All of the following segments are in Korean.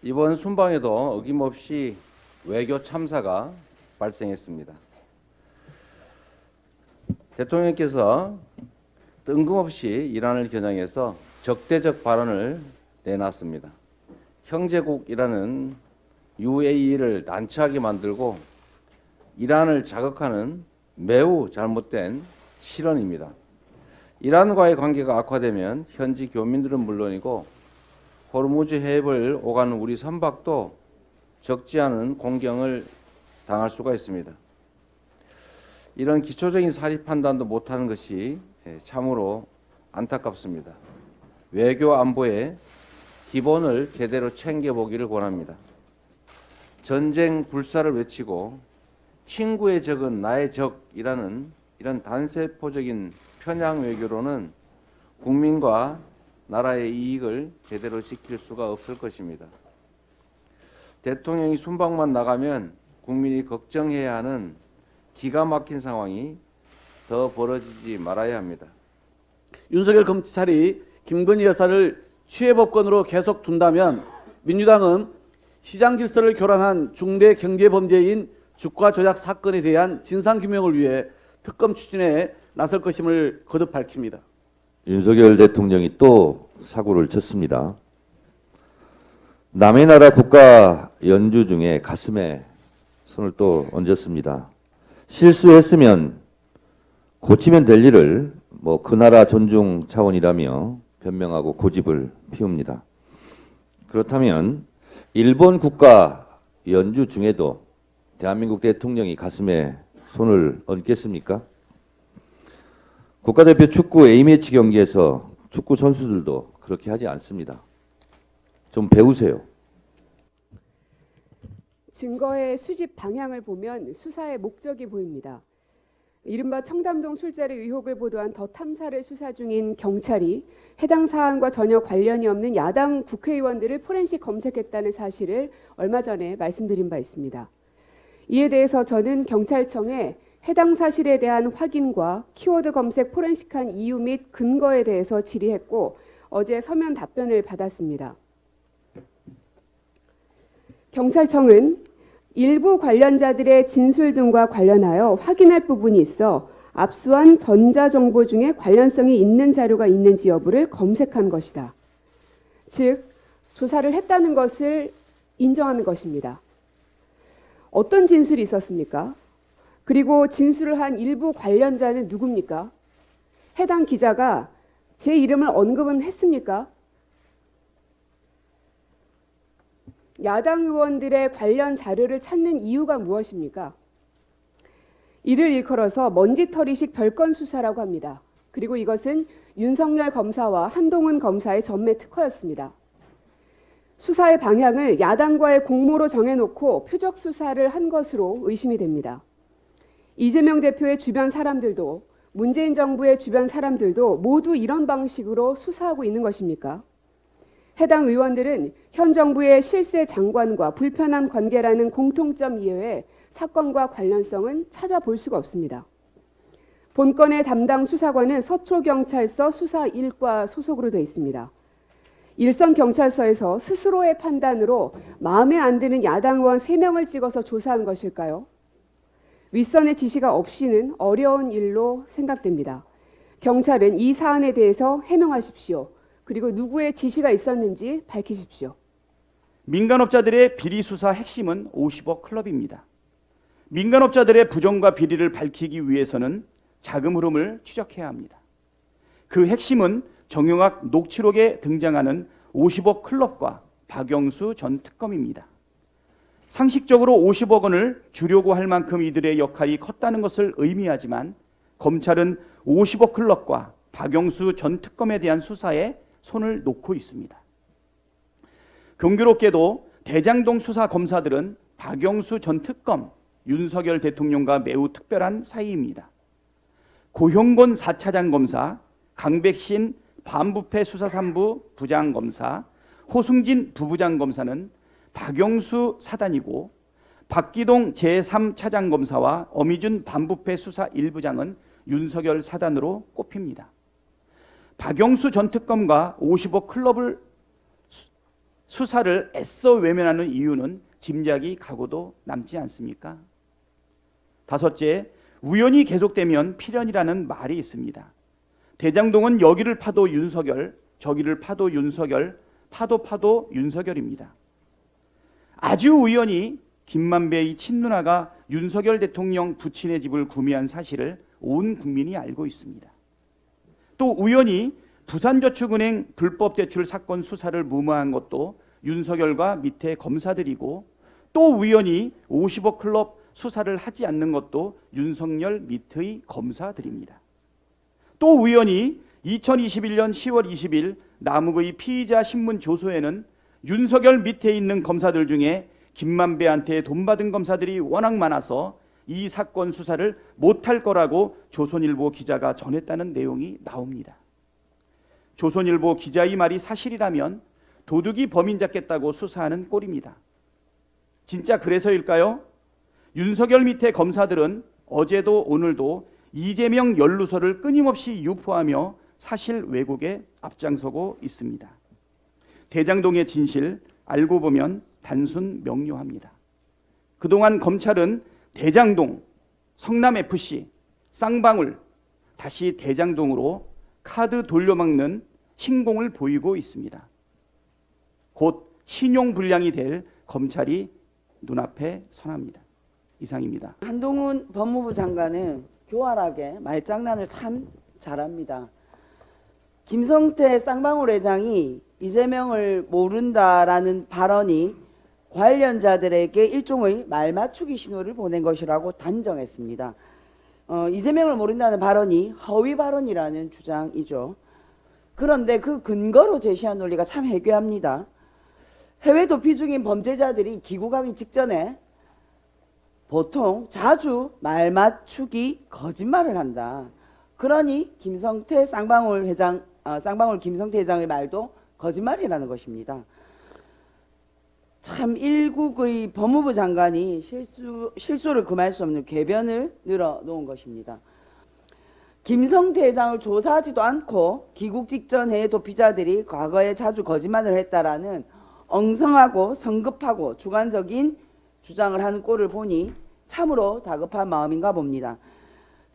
이번 순방에도 어김없이 외교 참사가 발생했습니다. 대통령께서 뜬금없이 이란을 겨냥해서 적대적 발언을 내놨습니다. 형제국이라는 UAE를 난처하게 만들고 이란을 자극하는 매우 잘못된 실언입니다. 이란과의 관계가 악화되면 현지 교민들은 물론이고 호르무즈 해협을 오가는 우리 선박도 적지 않은 공경을 당할 수가 있습니다. 이런 기초적인 사리 판단도 못하는 것이 참으로 안타깝습니다. 외교 안보의 기본을 제대로 챙겨보기를 권합니다. 전쟁 불사를 외치고 친구의 적은 나의 적이라는 이런 단세포적인 편향 외교로는 국민과 나라의 이익을 제대로 지킬 수가 없을 것입니다. 대통령이 순방만 나가면 국민이 걱정해야 하는 기가 막힌 상황이 더 벌어지지 말아야 합니다. 윤석열 검찰이 김건희 여사를 취해법권으로 계속 둔다면 민주당은 시장 질서를 교란한 중대 경제범죄인 주가 조작 사건에 대한 진상규명을 위해 특검 추진에 나설 것임을 거듭 밝힙니다. 윤석열 대통령이 또 사고를 쳤습니다. 남의 나라 국가 연주 중에 가슴에 손을 또 얹었습니다. 실수했으면 고치면 될 일을 그 나라 존중 차원이라며 변명하고 고집을 피웁니다. 그렇다면 일본 국가 연주 중에도 대한민국 대통령이 가슴에 손을 얹겠습니까? 국가대표 축구 A매치 경기에서 축구 선수들도 그렇게 하지 않습니다. 좀 배우세요. 증거의 수집 방향을 보면 수사의 목적이 보입니다. 이른바 청담동 술자리 의혹을 보도한 더 탐사를 수사 중인 경찰이 해당 사안과 전혀 관련이 없는 야당 국회의원들을 포렌식 검색했다는 사실을 얼마 전에 말씀드린 바 있습니다. 이에 대해서 저는 경찰청에 해당 사실에 대한 확인과 키워드 검색 포렌식한 이유 및 근거에 대해서 질의했고 어제 서면 답변을 받았습니다. 경찰청은 일부 관련자들의 진술 등과 관련하여 확인할 부분이 있어 압수한 전자정보 중에 관련성이 있는 자료가 있는지 여부를 검색한 것이다. 즉, 조사를 했다는 것을 인정하는 것입니다. 어떤 진술이 있었습니까? 그리고 진술을 한 일부 관련자는 누굽니까? 해당 기자가 제 이름을 언급은 했습니까? 야당 의원들의 관련 자료를 찾는 이유가 무엇입니까? 이를 일컬어서 먼지털이식 별건 수사라고 합니다. 그리고 이것은 윤석열 검사와 한동훈 검사의 전매 특허였습니다. 수사의 방향을 야당과의 공모로 정해놓고 표적 수사를 한 것으로 의심이 됩니다. 이재명 대표의 주변 사람들도 문재인 정부의 주변 사람들도 모두 이런 방식으로 수사하고 있는 것입니까? 해당 의원들은 현 정부의 실세 장관과 불편한 관계라는 공통점 이외에 사건과 관련성은 찾아볼 수가 없습니다. 본건의 담당 수사관은 서초경찰서 수사 1과 소속으로 되어 있습니다. 일선경찰서에서 스스로의 판단으로 마음에 안 드는 야당 의원 3명을 찍어서 조사한 것일까요? 윗선의 지시가 없이는 어려운 일로 생각됩니다. 경찰은 이 사안에 대해서 해명하십시오. 그리고 누구의 지시가 있었는지 밝히십시오. 민간업자들의 비리 수사 핵심은 50억 클럽입니다. 민간업자들의 부정과 비리를 밝히기 위해서는 자금 흐름을 추적해야 합니다. 그 핵심은 정영학 녹취록에 등장하는 50억 클럽과 박영수 전 특검입니다. 상식적으로 50억 원을 주려고 할 만큼 이들의 역할이 컸다는 것을 의미하지만 검찰은 50억 클럽과 박영수 전 특검에 대한 수사에 손을 놓고 있습니다. 경교롭게도 대장동 수사 검사들은 박영수 전 특검, 윤석열 대통령과 매우 특별한 사이입니다. 고형곤 4차장 검사, 강백신 반부패 수사 3부 부장검사, 호승진 부부장 검사는 박영수 사단이고 박기동 제3차장 검사와 어미준 반부패 수사 1부장은 윤석열 사단으로 꼽힙니다. 박영수 전 특검과 50억 클럽을 수사를 애써 외면하는 이유는 짐작이 가고도 남지 않습니까? 다섯째, 우연이 계속되면 필연이라는 말이 있습니다. 대장동은 여기를 파도 윤석열, 저기를 파도 윤석열, 파도 윤석열입니다. 아주 우연히 김만배의 친누나가 윤석열 대통령 부친의 집을 구매한 사실을 온 국민이 알고 있습니다. 또 우연히 부산저축은행 불법 대출 사건 수사를 무마한 것도 윤석열과 밑에 검사들이고, 또 우연히 50억 클럽 수사를 하지 않는 것도 윤석열 밑의 검사들입니다. 또 우연히 2021년 10월 20일 남욱의 피의자 신문 조서에는 윤석열 밑에 있는 검사들 중에 김만배한테 돈 받은 검사들이 워낙 많아서 이 사건 수사를 못할 거라고 조선일보 기자가 전했다는 내용이 나옵니다. 조선일보 기자의 말이 사실이라면 도둑이 범인 잡겠다고 수사하는 꼴입니다. 진짜 그래서일까요? 윤석열 밑에 검사들은 어제도 오늘도 이재명 연루설을 끊임없이 유포하며 사실 왜곡에 앞장서고 있습니다. 대장동의 진실 알고 보면 단순 명료합니다. 그동안 검찰은 대장동, 성남FC, 쌍방울, 다시 대장동으로 카드 돌려막는 신공을 보이고 있습니다. 곧 신용불량이 될 검찰이 눈앞에 선합니다. 이상입니다. 한동훈 법무부 장관은 교활하게 말장난을 참 잘합니다. 김성태 쌍방울 회장이 이재명을 모른다라는 발언이 관련자들에게 일종의 말맞추기 신호를 보낸 것이라고 단정했습니다. 이재명을 모른다는 발언이 허위 발언이라는 주장이죠. 그런데 그 근거로 제시한 논리가 참 해괴합니다. 해외 도피 중인 범죄자들이 귀국하기 직전에 보통 자주 말맞추기 거짓말을 한다. 그러니 김성태 쌍방울 김성태 회장의 말도 거짓말이라는 것입니다. 참 일국의 법무부 장관이 실수를 금할 수 없는 궤변을 늘어놓은 것입니다. 김성태 회장을 조사하지도 않고 귀국 직전 해외 도피자들이 과거에 자주 거짓말을 했다라는 엉성하고 성급하고 주관적인 주장을 하는 꼴을 보니 참으로 다급한 마음인가 봅니다.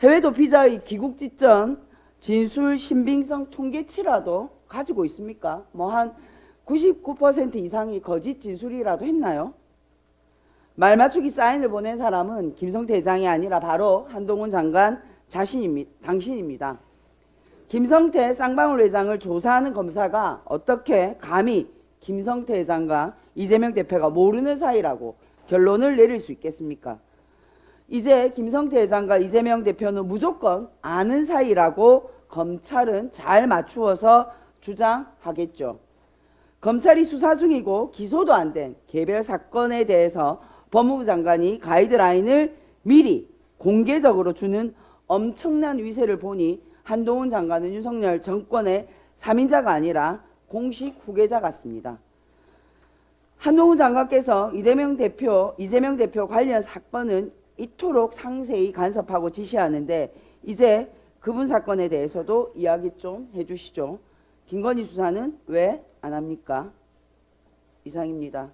해외 도피자의 귀국 직전 진술 신빙성 통계치라도 가지고 있습니까? 뭐 한 99% 이상이 거짓 진술이라도 했나요? 말맞추기 사인을 보낸 사람은 김성태 회장이 아니라 바로 한동훈 장관 당신입니다. 김성태 쌍방울 회장을 조사하는 검사가 어떻게 감히 김성태 회장과 이재명 대표가 모르는 사이라고 결론을 내릴 수 있겠습니까? 이제 김성태 회장과 이재명 대표는 무조건 아는 사이라고 검찰은 잘 맞추어서 주장하겠죠. 검찰이 수사 중이고 기소도 안 된 개별 사건에 대해서 법무부 장관이 가이드라인을 미리 공개적으로 주는 엄청난 위세를 보니 한동훈 장관은 윤석열 정권의 3인자가 아니라 공식 후계자 같습니다. 한동훈 장관께서 이재명 대표 관련 사건은 이토록 상세히 간섭하고 지시하는데 이제 그분 사건에 대해서도 이야기 좀 해주시죠. 김건희 수사는 왜 안 합니까? 이상입니다.